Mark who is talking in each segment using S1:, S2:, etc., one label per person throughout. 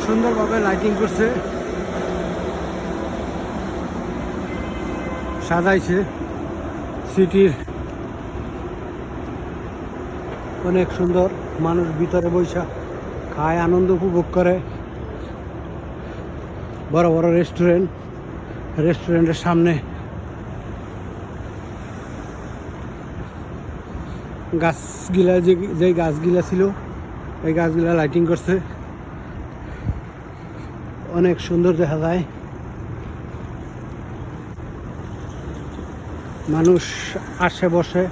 S1: সুন্দরভাবে লাইটিং করছে, সাজাইছে সিটির। অনেক সুন্দর, মানুষ ভিতরে বৈশা খায়, আনন্দ উপভোগ করে। বড় বড় রেস্টুরেন্টের সামনে গাছগুলা, যে গাছগুলা ছিল এই গাছগুলা লাইটিং করছে, অনেক সুন্দর দেখা যায়। মানুষ আসে বসে,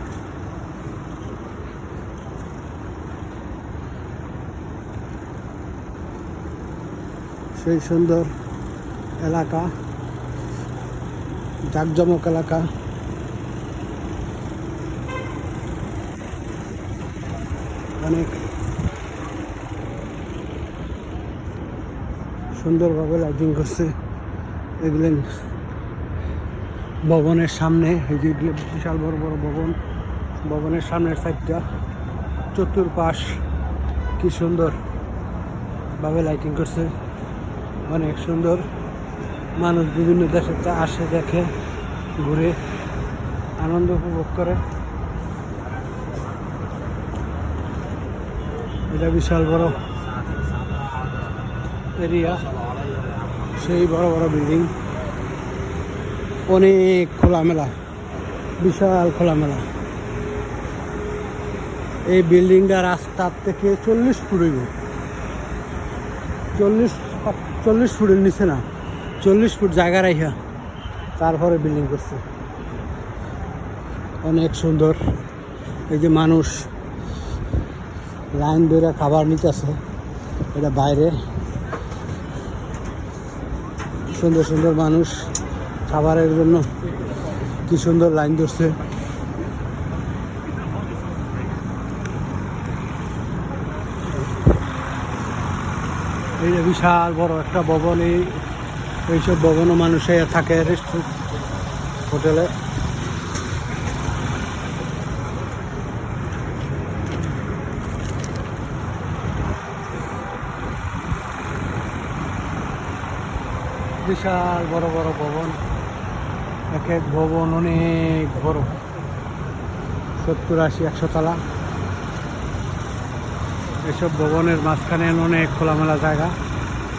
S1: সেই সুন্দর এলাকা, জাঁকজমক এলাকা। অনেক সুন্দরভাবে লাইটিং করছে। এগুলো ভবনের সামনে, এই যে বিশাল বড় বড় ভবনের সামনের সাইডটা, চতুর্পাশ কি সুন্দর ভাবে লাইটিং করছে, অনেক সুন্দর। মানুষ বিভিন্ন দেশে আসে, দেখে, ঘুরে, আনন্দ উপভোগ করে। এটা বিশাল বড় এরিয়া, সেই বড় বড় বিল্ডিং, অনেক খোলামেলা, বিশাল খোলামেলা। এই বিল্ডিংটা রাস্তার থেকে 40 ফুট হইব, 40 ফুটের নিচে না, 40 ফুট জায়গা রাইখা তারপরে বিল্ডিং করছে। অনেক সুন্দর। এই যে মানুষ লাইন ধরে খাবার নিতেছে, এটা বাইরে। সুন্দর সুন্দর মানুষ খাবারের জন্য কি সুন্দর লাইন ধরছে। এই যে বিশাল বড় একটা ভবন, এইসব ভবনও মানুষে থাকে রেস্টুরেন্ট, হোটেলে। বিশাল বড় বড় ভবন, এক এক ভবন অনেক বড়, 70, 80, 100 তলা। এসব ভবনের মাঝখানে অনেক খোলামেলা জায়গা,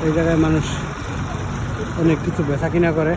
S1: এই জায়গায় মানুষ অনেক কিছু বেচা কিনা করে।